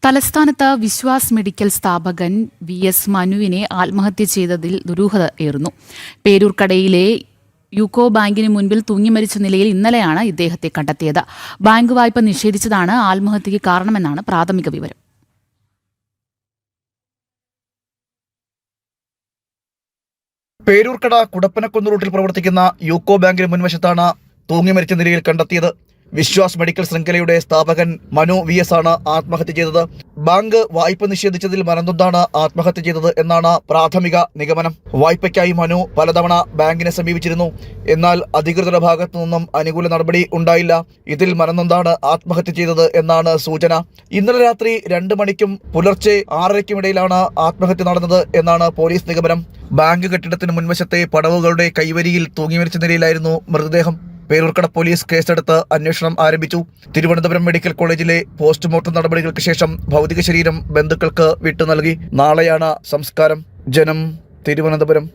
തലസ്ഥാനത്ത് വിശ്വാസ് മെഡിക്കൽ സ്ഥാപകൻ VS മനുവിനെ ആത്മഹത്യ ചെയ്തതിൽ ദുരൂഹത ഏറുന്നു. പേരൂർക്കടയിലെ യുക്കോ ബാങ്കിന് മുൻപിൽ തൂങ്ങിമരിച്ച നിലയിൽ ഇന്നലെയാണ് ഇദ്ദേഹത്തെ കണ്ടെത്തിയത്. ബാങ്ക് വായ്പ നിഷേധിച്ചതാണ് ആത്മഹത്യയ്ക്ക് കാരണമെന്നാണ് പ്രാഥമിക വിവരം. പേരൂർക്കട കുടപ്പനക്കുന്ന് റൂട്ടിൽ പ്രവർത്തിക്കുന്ന യുക്കോ ബാങ്കിന് മുൻവശത്താണ് തൂങ്ങിമരിച്ച നിലയിൽ കണ്ടെത്തിയത്. വിശ്വാസ് മെഡിക്കൽ ശൃംഖലയുടെ സ്ഥാപകൻ മനു VS ആണ് ആത്മഹത്യ ചെയ്തത്. ബാങ്ക് വായ്പ നിഷേധിച്ചതിൽ മനംനൊന്താണ് ആത്മഹത്യ ചെയ്തത് എന്നാണ് പ്രാഥമിക നിഗമനം. വായ്പയ്ക്കായി മനു പലതവണ ബാങ്കിനെ സമീപിച്ചിരുന്നു. എന്നാൽ അധികൃതരുടെ ഭാഗത്തു നിന്നും അനുകൂല നടപടി ഉണ്ടായില്ല. ഇതിൽ മനംനൊന്താണ് ആത്മഹത്യ ചെയ്തത് എന്നാണ് സൂചന. ഇന്നലെ രാത്രി 2 മണിക്കും പുലർച്ചെ 6:30ക്കും ഇടയിലാണ് ആത്മഹത്യ നടന്നത് എന്നാണ് പോലീസ് നിഗമനം. ബാങ്ക് കെട്ടിടത്തിന് മുൻവശത്തെ പടവുകളുടെ കൈവരിയിൽ തൂങ്ങിമരിച്ച നിലയിലായിരുന്നു മൃതദേഹം. പേരൂർക്കട പോലീസ് കേസെടുത്ത് അന്വേഷണം ആരംഭിച്ചു. തിരുവനന്തപുരം മെഡിക്കൽ കോളേജിലെ പോസ്റ്റ്മോർട്ടം നടപടികൾക്ക് ശേഷം ഭൗതിക ശരീരം ബന്ധുക്കൾക്ക് വിട്ടു നൽകി. നാളെയാണ് സംസ്കാരം. ജനം, തിരുവനന്തപുരം.